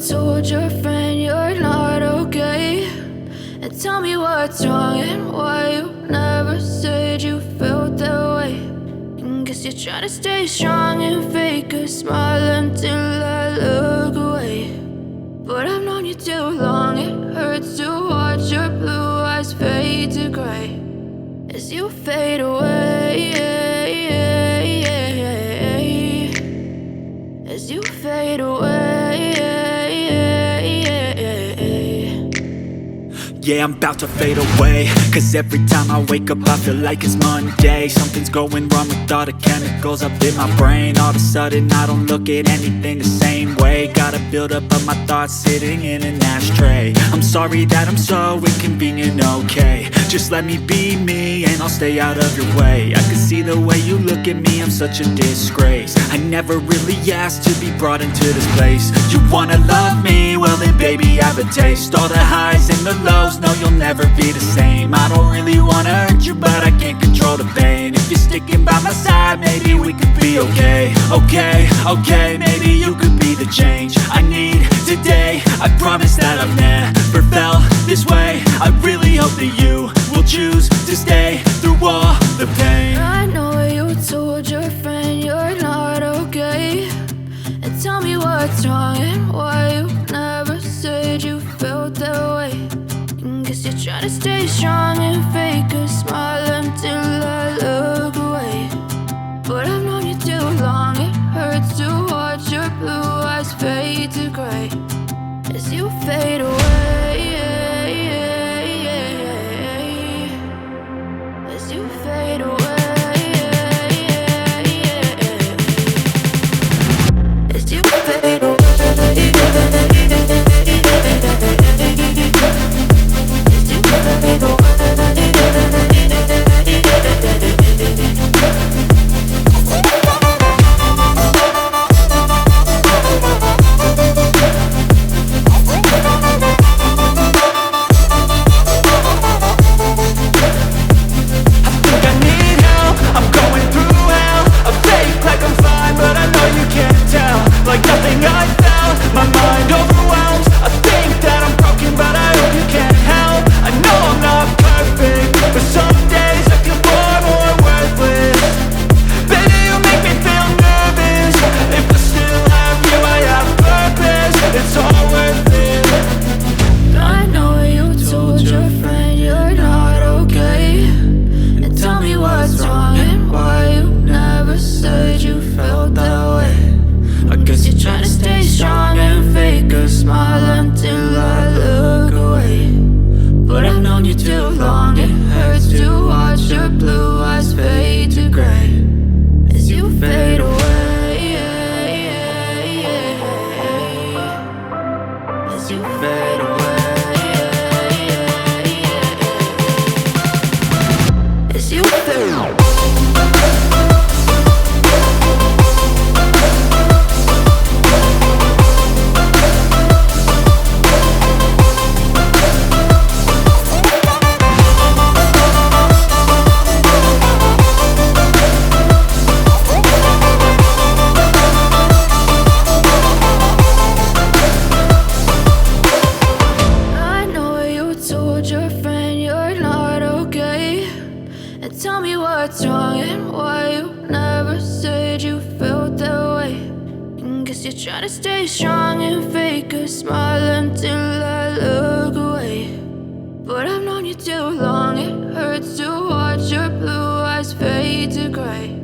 told your friend you're not okay, and tell me what's wrong and why you never said you felt that way. And guess you're trying to stay strong and fake a smile until I look away. But I've known you too long, it hurts to watch your blue eyes fade to gray as you fade away, as you fade away. Yeah, I'm about to fade away, cause every time I wake up I feel like it's Monday. Something's going wrong with all the chemicals up in my brain. All of a sudden I don't look at anything the same way. Gotta build up of my thoughts sitting in an ashtray. I'm sorry that I'm so inconvenient, okay. Just let me be me and I'll stay out of your way. I can see the way you look at me, I'm such a disgrace. I never really asked to be brought into this place. You wanna love me? Well then baby have a taste. All the highs and the lows, no you'll never be the same. I don't really wanna hurt you but I can't control the pain. If you're sticking by my side maybe we could be okay. Okay, maybe you could be the change I need today. I promise that I've never felt this way. I really hope that you will choose to stay through all the pain. I know you told your friend you're not okay, and tell me what's wrong and why you never said you felt that way. And guess you're trying to stay strong and fake a smile until I look away. But I've known you too long, it hurts to watch your blue eyes fade to gray as you fade away, as you fade away, as you fade away. Like nothing I felt, my mind overwhelmed. I think that I'm broken but I hope you can't help. I know I'm not perfect, but some days I feel far more worthless. Baby, you make me feel nervous. If I still have you, I have purpose. It's all worth it. I know you told your friend you're not okay, and tell me what's wrong and why you never said you felt that way. I guess you're trying to stay strong and fake a smile until I look away. But I've known you too long, it hurts to watch your blue eyes fade to gray as you fade away, as you fade away, as you fade away. Tell me what's wrong and why you never said you felt that way. And guess you're trying to stay strong and fake a smile until I look away. But I've known you too long, it hurts to watch your blue eyes fade to gray